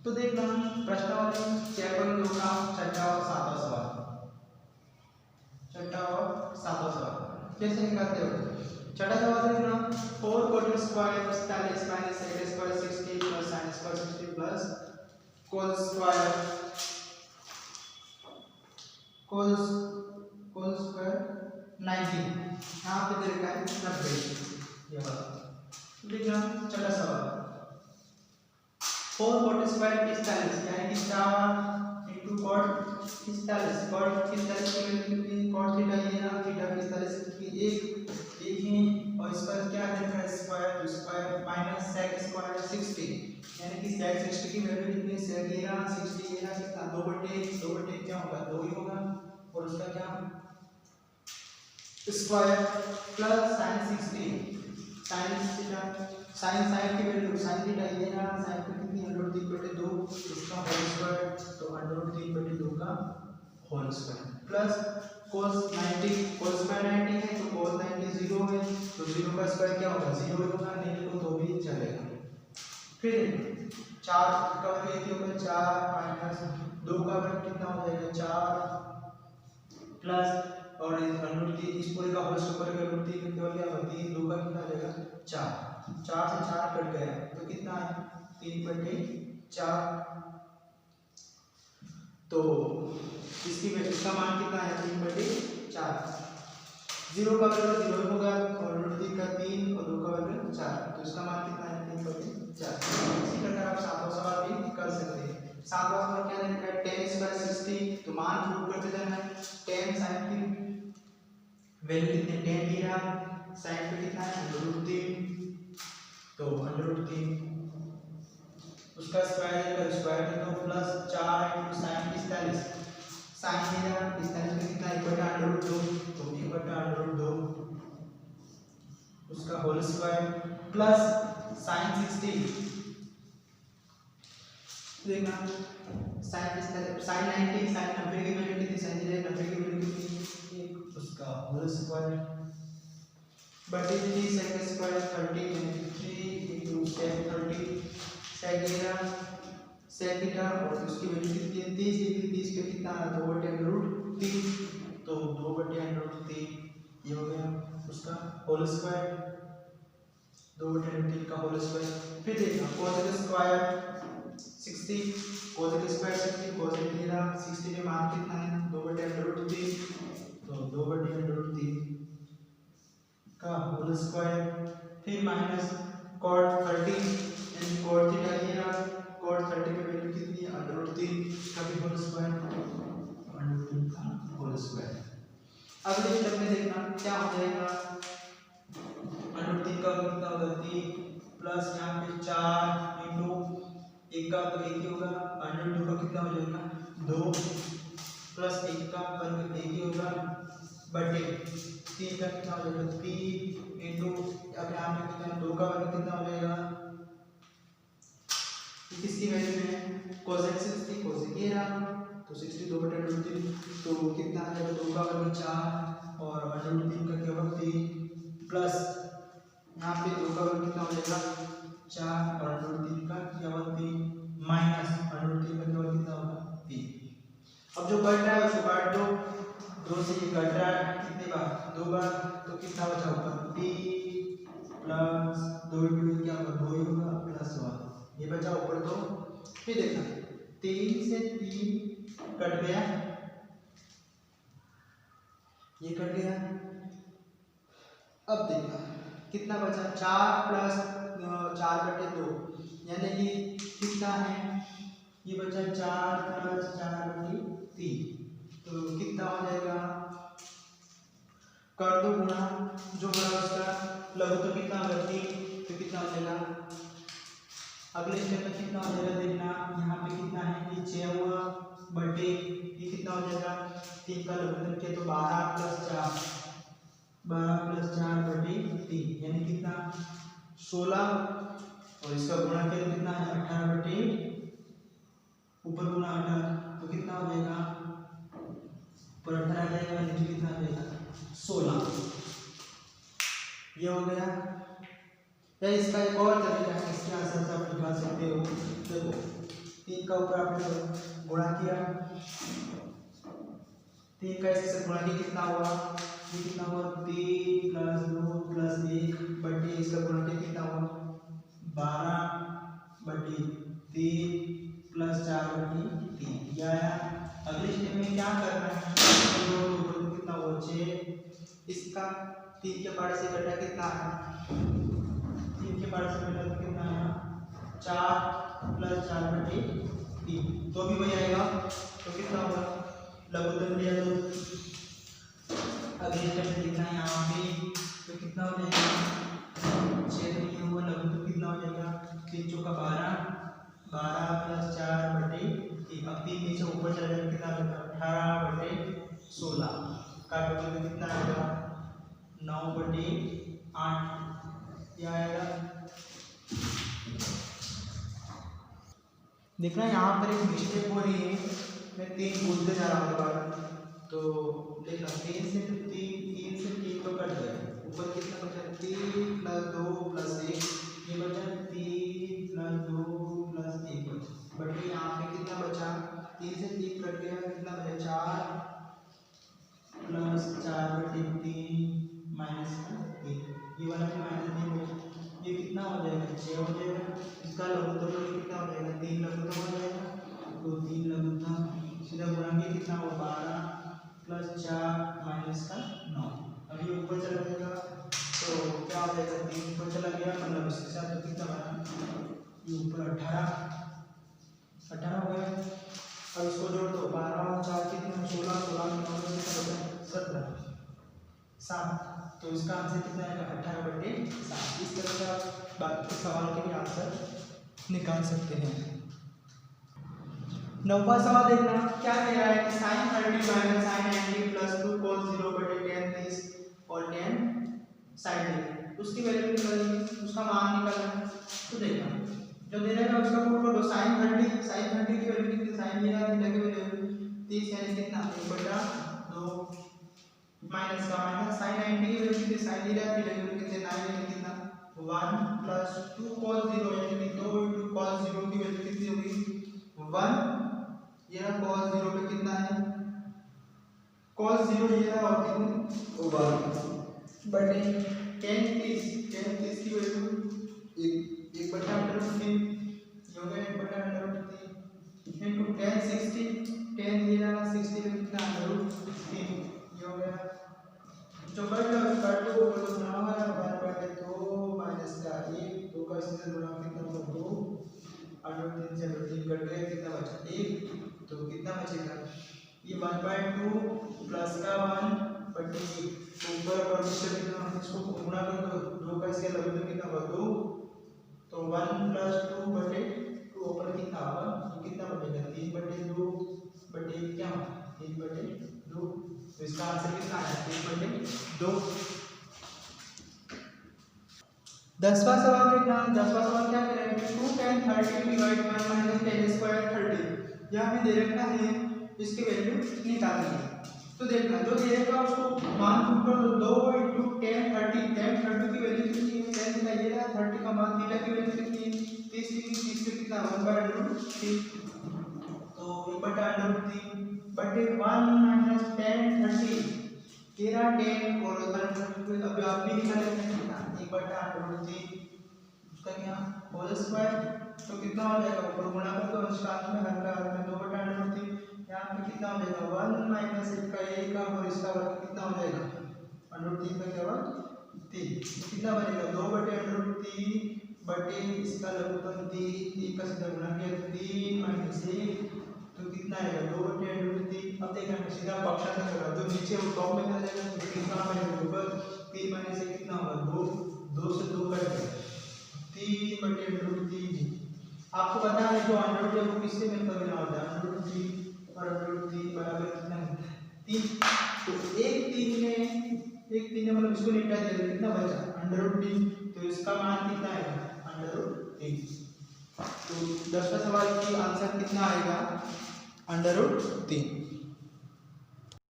तो देखना प्रश्नावली चैप्टर 2 का छठा और सातवां सवाल, छठा और सातवां सवाल कैसे निकालते हो। छठा सवाल देखना 4 cot square 45 minus sec square 60 plus sin square 60 plus cos square 90 यहाँ पे दे रखा है 90। ये वाला देखना छठा सवाल 4 cot स्क्वायर 45 यानी कि 4 into cot 45 cot 45 की वैल्यू कितनी cot थीटा ये ना थीटा 45 की एक ही और इस पर क्या दे रखा है स्क्वायर तो स्क्वायर माइनस sec स्क्वायर 60 यानी कि sec 60 की वैल्यू कितनी sec ये ना 60 ये ना कितना 2/2 क्या होगा 2 ही होगा और उसका क्या square plus sin 60 sin theta sin की वैल्यू sin थीटा ये ना sin की कितनी √3/2 इसका होल स्क्वायर तो √3/2 का whole square plus cos 90 cos square 90 है तो cos 90 0 है तो 0 का स्क्वायर क्या होगा 0 होगा नहीं लिखो तो भी चलेगा। फिर 4 का वर्ग ये होगा 4 माइनस 2 का वर्ग कितना हो जाएगा 4 प्लस और √3 इस पूरे का होल स्क्वायर का √3 केवल क्या होगा 3 2 का कितना आ जाएगा 4 4 से 4 कट गया तो कितना है 3/4 तो इसका मान कितना है 3/4 0 का वर्ग 0 होगा और √3 का 3 और 2 का वर्ग 4 तो इसका मान कितना है 3/4। इसी प्रकार आप सातवां सवाल भी कर सकते हैं। सातवां सवाल क्या है tan स्क्वायर 60 तो मान प्रूव करते जाना है tan sin की वैल्यू कितनी tan लिया sin पे कितना है √3 तो √3 उसका स्क्वायर का स्क्वायर कर दो प्लस 4 sin 45 sin लिया 45 में कितना 1/√2 तो 1/√2 उसका होल स्क्वायर प्लस sin 60 देखना sin 90 sin 90 की वैल्यू कितनी sin 90 की वैल्यू कितनी उसका होल स्क्वायर बटे 3 sec स्क्वायर 30 यानी 3 sec 30 sec थीटा और उसकी वैल्यू कितनी है 30 डिग्री 30 पे कितना आ रहा 2/√3 तो 2/√3 ये हो गया उसका होल स्क्वायर 2/√3 का होल स्क्वायर। फिर देखना cos square 60 cos square 60 cos theta 60 में मान कितना है 2/√3 तो 2/√3 का होल स्क्वायर फिर माइनस cot 30 यानी cot थीटा ये ना cot 30 में वैल्यू कितनी है √3 का भी होल स्क्वायर √3 का होल स्क्वायर। अगले स्टेप में देखना क्या हो जाएगा √3 का कितना होगा 3 प्लस यहाँ पे 4 इंटू 1 का तो 1 ही होगा √2 का कितना हो जाएगा 2 प्लस 1 का वर्ग 1 ही होगा बटे 3 का कितना हो जाएगा 3 इंटू अब यहाँ पे कितना 2 का वर्ग कितना हो जाएगा किसकी वैल्यू में cosec 60 cosec ये रहा तो 60 2/√3 तो कितना आ जाएगा 2 का वर्ग 4 और √3 का केवल 3 प्लस यहाँ पे 2 का वर्ग कितना हो जाएगा 4 और √3 का केवल 3 माइनस √3 का केवल कितना होगा 3। अब जो कट रहा है उसको काट दो 2 से ये कट रहा है कितने बार 2 बार तो कितना बचा ऊपर 3 प्लस 2 इंटू क्या होगा 2 ही होगा प्लस 1 ये बचा ऊपर तो फिर देखना 3 से 3 कट गया ये कट गया अब देखना कितना बचा 4 प्लस 4/2 यानी कि कितना है ये बचा 4 प्लस 4/3 तो कितना हो जाएगा कर दो गुणा जो बड़ा उसका लघु तो कितना होगा 3 तो कितना हो जाएगा अगले स्टेप में कितना हो जाएगा देखना यहाँ पे कितना है ये 6 हुआ बटे ये कितना हो जाएगा 3 का लघुगण के तो 12 प्लस 4/3 यानी कितना 16 और इसका गुणा के तो कितना है 18/, ऊपर गुणा 18 तो कितना हो जाएगा ऊपर 18 आ जाएगा नीचे कितना आ जाएगा 16 ये हो गया। या इसका एक और तरीका है इसके आंसर से आप निकाल सकते हो देखो 3 3 का ऊपर आपने गुणा किया, 3 का इससे गुणा किया कितना हुआ, ये कितना हुआ 3 + 2 + 1 बटे इसका गुणा किया कितना हुआ 12/3 + 4/3 ये आया। अगले स्टेप में क्या करना है, तो कितना हुआ 6, इसका 3 के पार्ट से घटा कितना है, 3 के पार्ट से घटा कितना आया 4 + 4/3 तो भी वही आएगा। तो कितना होगा लघुत्तम लिया तो अगले स्टेप में लिखना है यहाँ पे, तो कितना हो जाएगा 6 तो ये हुआ लघुत्तम कितना हो जाएगा 3 चौका 12 + 4/3 अब 3 नीचे ऊपर चला जाएगा कितना होगा 18/16 का टोटल कितना आएगा 9/8 ये आएगा। देखना यहाँ पर एक मिस्टेक हो रही है, मैं 3 बोलते जा रहा हूँ दोबारा, तो देखना 3 से 3 तो कट गया, ऊपर कितना बचा 3 + 2 + 1 ये बचा 3 + 2 + 1 बचा, बट यहाँ पे कितना बचा 3 से 3 कट गया कितना बचा 4 + 4/3 -1 ये वाला भी -3 बचा, ये कितना हो जाएगा 6 हो जाएगा। इसका लघुत्तम कितना हो जाएगा 3 लघुत्तम हो जाएगा, तो 3 लघुत्तम सीधा गुणा किया कितना हो 12 + 4 - 9 अभी ऊपर चला जाएगा तो क्या हो जाएगा 3 ऊपर चला गया मतलब इसके साथ तो कितना बना ये ऊपर 18 हो गया। अब इसको जोड़ दो 12 और 4 कितना 16 16 में 9 कितना 17 7 तो इसका आंसर कितना आएगा 18/7। इस तरह से आप बाकी के सवाल के भी आंसर निकाल सकते हैं। 9वां सवाल देखना क्या कह रहा है कि sin 30 - sin 90 + 2 cos 0/tan 30 और tan sin 90 उसकी वैल्यू निकालनी, उसका मान निकालना है। तो देखना जो दे रहेगा उसका पुट कर दो sin 30 की वैल्यू कितनी sin थीटा की वैल्यू 30 यानी कितना 1/2 माइनस का माइनस sin 90 की वैल्यू कितनी sin थीटा की वैल्यू कितनी 9 यानी कितना 1 + 2 cos 0 यानी 2 * cos 0 की वैल्यू कितनी होगी 1 ये रहा cos 0 पे कितना है cos 0 ये रहा और कितनी 1 बटे tan 30 की वैल्यू 1/√3 ये हो गया 1/√3 इनटू tan 60 tan ये रहा 60 पे कितना √3 ये हो गया जो कर दो तो ना होगा 1/2 माइनस का 1 2 का इससे गुणा कितना होगा 2 √3 से √3 कट गया कितना बचा 1 तो कितना बचेगा ये 1/2 प्लस का 1 बटे ऊपर और नीचे कितना इसको गुणा कर दो 2 का इसके लघुत्तम कितना होगा 2 तो 1 + 2 बटे 2 ऊपर कितना होगा तो कितना बचेगा 3/2 बटे क्या 3/2 तो इसका आंसर कितना आया 3/2। 10वां सवाल देखना 10वां सवाल क्या कह रहा है 2 tan 30 / 1 - tan स्क्वायर 30 यहाँ पे दे रखा है इसकी वैल्यू निकालनी है। तो देखना जो दे रखा उसको मान पुट कर दो 2 * tan 30 की वैल्यू कितनी है tan का ये रहा 30 का मान थीटा की वैल्यू कितनी है 30 पे कितना 1/√3 तो 1/√3 बटे 1 - tan 30 तेरा tan और अभी आप भी निकालेंगे कितना 1/√3 उसका क्या होल स्क्वायर तो कितना हो जाएगा ऊपर गुणा कर दो इसका में हर का हर में 2/√3 यहाँ पे कितना हो जाएगा 1 - 1 का 1 का और इसका वर्ग कितना हो जाएगा √3 का क्या वर्ग 3 कितना बनेगा 2/√3 बटे इसका लघुत्तम 3 का सीधा गुणा किया 3 - 1 तो कितना आएगा 2/√3। अब देखना सीधा पक्षांतर करा जो नीचे वो टॉप में आ जाएगा तो कितना बनेगा ऊपर 3 - 1 कितना होगा 2 से 2 कट गया 3/√3। आपको पता है जो अंडर रूट है वो किससे मिलकर बना होता है √3 और √3 बराबर कितना होता है 3 तो एक 3 ने मतलब इसको निपटा दिया कितना बचा √3 तो इसका मान कितना आएगा √3। तो 10वां सवाल की आंसर कितना आएगा √3।